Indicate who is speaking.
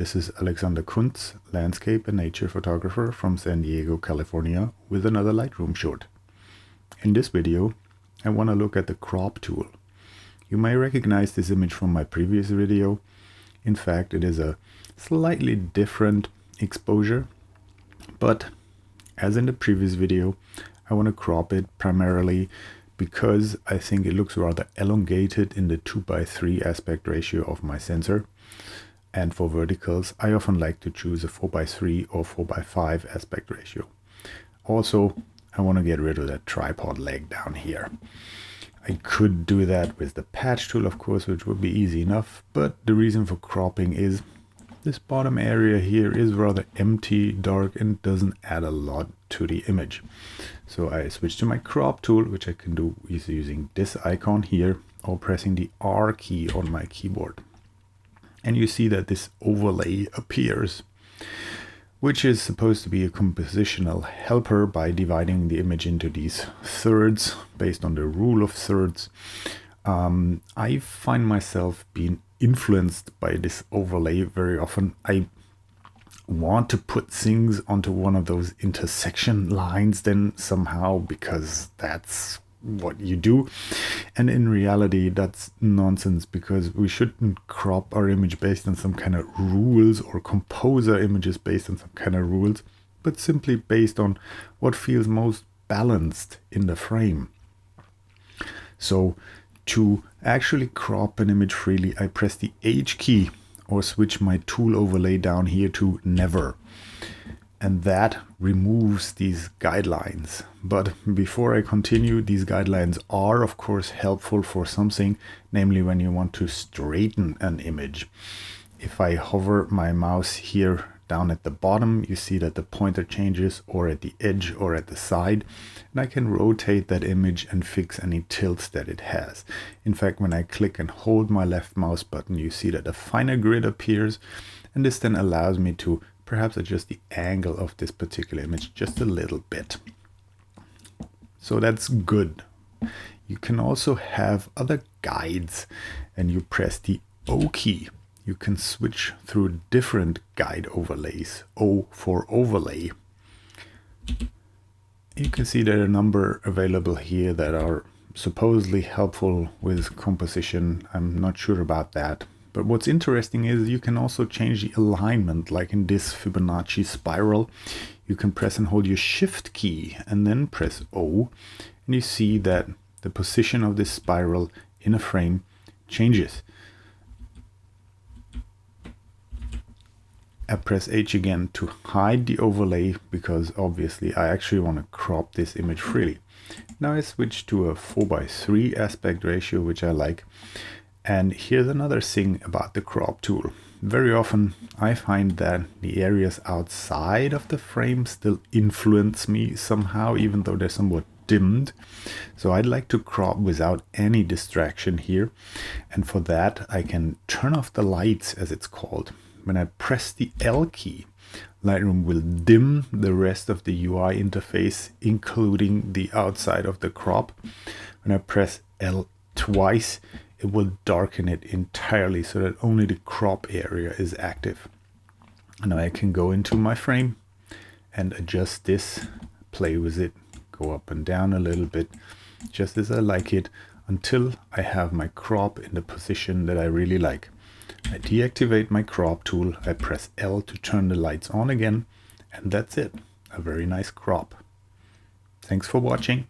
Speaker 1: this is Alexander Kuntz, landscape and nature photographer from San Diego, California, with another Lightroom short. In this video, I want to look at the crop tool. You may recognize this image from my previous video. In fact, it is a slightly different exposure, but as in the previous video, I want to crop it primarily because I think it looks rather elongated in the 2:3 aspect ratio of my sensor. And for verticals, I often like to choose a 4:3 or 4:5 aspect ratio. Also, I want to get rid of that tripod leg down here. I could do that with the patch tool, of course, which would be easy enough, but the reason for cropping is this bottom area here is rather empty, dark, and doesn't add a lot to the image. So I switch to my crop tool, which I can do either using this icon here or pressing the R key on my keyboard. And you see that this overlay appears, which is supposed to be a compositional helper by dividing the image into these thirds based on the rule of thirds. I find myself being influenced by this overlay very often. I want to put things onto one of those intersection lines then somehow, because that's what you do, and in reality that's nonsense, because we shouldn't crop our image based on some kind of rules or compose our images based on some kind of rules, but simply based on what feels most balanced in the frame. So to actually crop an image freely, I press the H key or switch my tool overlay down here to never. And that removes these guidelines. But before I continue, these guidelines are of course helpful for something, namely when you want to straighten an image. If I hover my mouse here down at the bottom, you see that the pointer changes, or at the edge or at the side, and I can rotate that image and fix any tilts that it has. In fact, when I click and hold my left mouse button, you see that a finer grid appears, and this then allows me to perhaps adjust the angle of this particular image just a little bit. So that's good. You can also have other guides, and you press the O key. You can switch through different guide overlays. O for overlay. You can see there are a number available here that are supposedly helpful with composition. I'm not sure about that. But what's interesting is you can also change the alignment, like in this Fibonacci spiral. You can press and hold your Shift key and then press O, and you see that the position of this spiral in a frame changes. I press H again to hide the overlay, because obviously I actually want to crop this image freely. Now I switch to a 4:3 aspect ratio, which I like. And here's another thing about the crop tool. Very often I find that the areas outside of the frame still influence me somehow, even though they're somewhat dimmed. So I'd like to crop without any distraction here. And for that I can turn off the lights, as it's called. When I press the L key, Lightroom will dim the rest of the UI interface, including the outside of the crop. When I press L twice, it will darken it entirely so that only the crop area is active. Now I can go into my frame and adjust this, play with it, go up and down a little bit, just as I like it, until I have my crop in the position that I really like. I deactivate my crop tool, I press L to turn the lights on again, and that's it. A very nice crop. Thanks for watching.